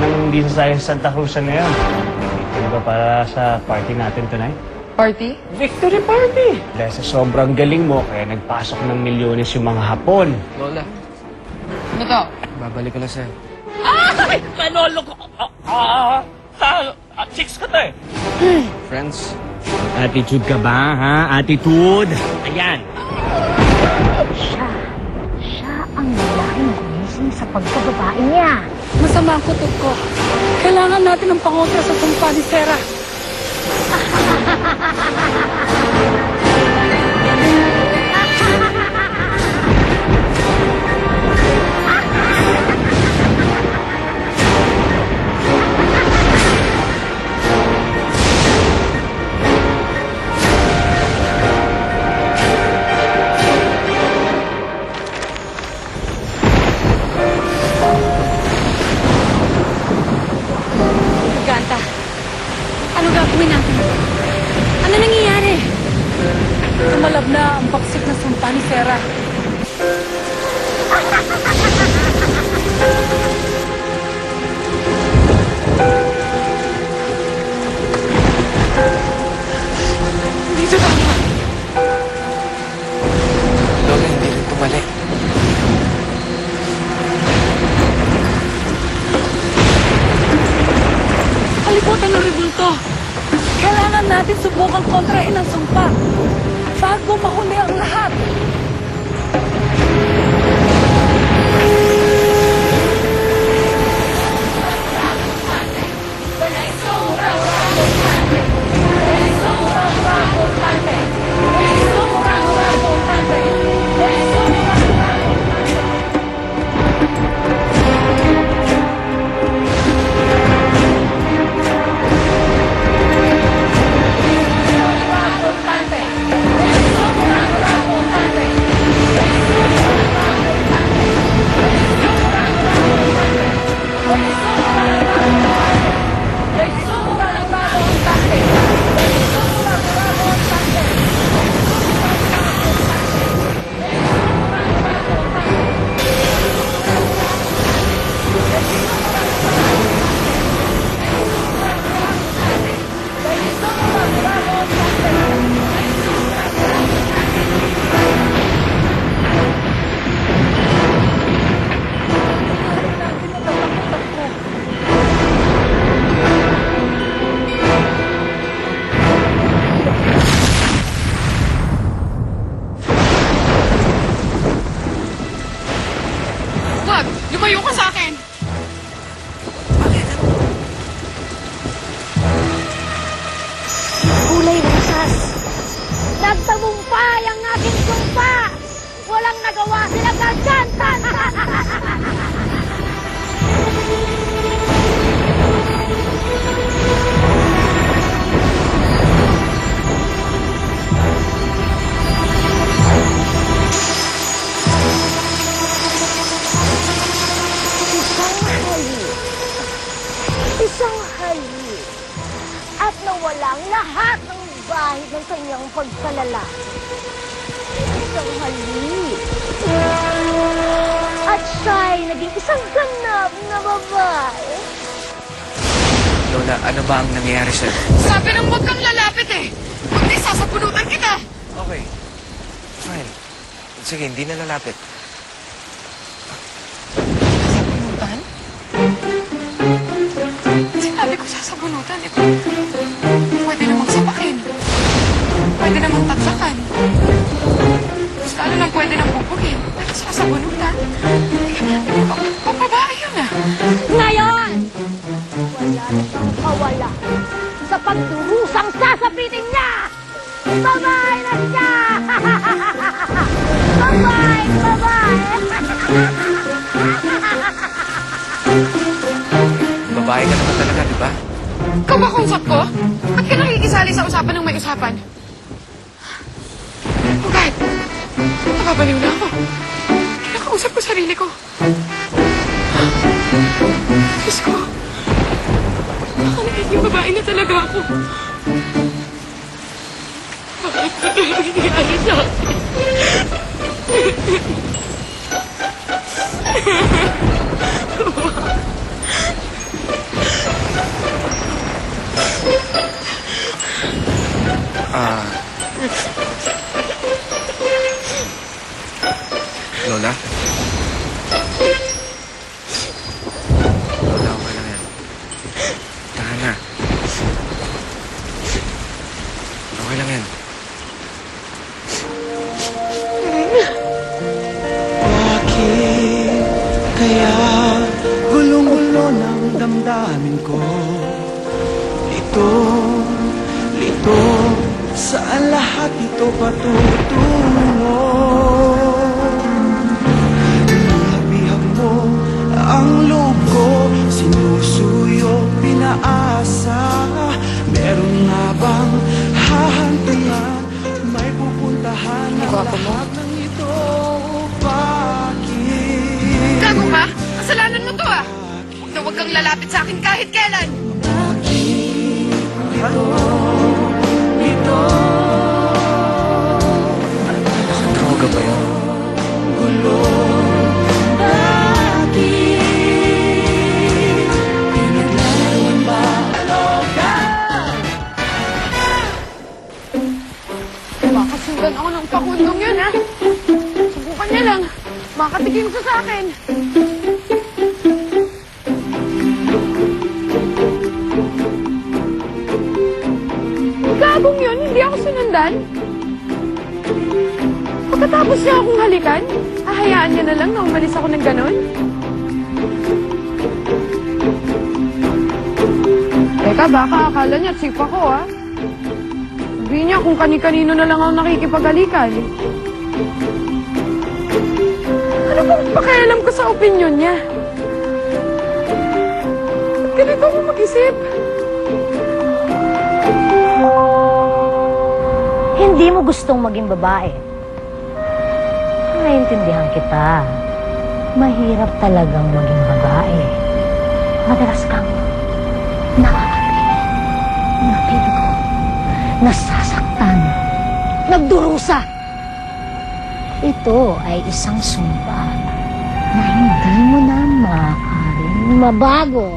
nang hindi sasaya sa Santa Cruz na yun. Ano ba para sa party natin tonight? Party? Victory party! Dahil sa sobrang galing mo, kaya nagpasok ng milyones yung mga Hapon. Lola, Ano to? babalik ko na sa'yo. Ay! Manolo ko! Chicks ka to eh! Friends? Attitude ka ba, ha? Attitude! Ayan! Siya ang lalaking gumising sa pagkababae niya. Masama ang kutob ko. Kailangan natin ng pangontra sa sumpa ni Sarah. Ganta, ano gagawin natin? Ano nangyayari? Tumalab na ang baksik na sumpa ni Sarah. Dito tama. Lola, hindi rin tumali. Kalibutan ng rebulto. Kailangan natin subukan kontrain ang sumpa bago mahuli ang lahat. Wag! Lumayo ka sa akin! Kulay rosas. Nagtagumpay ang ating sumpa. Walang nagawa sila ganyan. Isang halik at nawalang lahat ng bahid ng kanyang pagkalalaki. Isang halik at siya'y naging isang ganap na babae. Lola, ano ba ang nangyayari sa'yo? Sabi nang huwag kang lalapit eh! Kundi sasapunutan kita! Okay. Fine. Sige, hindi na lalapit. Sasabunutan? Sinabi ko sasabunutan eh. Pwede namang sapakin. Pwede namang tatsakan. Mas lalo lang pwede nang bubugin. Pero sasabunutan? Papabae yun ah. Ngayon, wala na siyang kawala sa pagdurusang sasapitin niya. Babae na siya! Babae! Babae ka naman talaga, di ba? Ikaw ba kausap ko? Ba't ka nakikisali sa usapan ng may usapan? Oh God! Nakabaliw na ako. Kinakausap ko sarili ko. Diyos ko. Baka nagiging babae na talaga ako. Bakit ito nangyayari sa akin? Lola? Lola, okay lang yan. Tahan na. Okay lang yan. Bakit kaya gulong-gulo ng damdamin ko? Lito, saan lahat ito patutungo? Bihag mo ang loob ko, sinusuyo, pinaasa. Meron nga bang hahantian, may pupuntahan ang Gwapo mo. lahat ng ito? Bakit? Gago ka? Kasalanan mo to ah! Huwag kang lalapit sa akin kahit kailan! Nakadroga ba yun? Makasundan ako ng pakundong yun ha! Subukan niya lang! Makatikim siya sa akin! Gagong yun, hindi ako sinundan. Pagkatapos niya akong halikan, hahayaan niya na lang na umalis ako ng ganon. Teka, baka akala niya chip ako ah. Sabihin niya kung kani-kanino na lang ako nakikipagalikan. Ano bang pakialam ko sa opinyon niya? Ba't ganito ako mag-isip? Hindi mo gustong maging babae. Naiintindihan kita. Mahirap talagang maging babae. Madalas kang nakakatingin, nabibigo, nasasaktan, nagdurusa. Ito ay isang sumpa na hindi mo na maaaring mabago.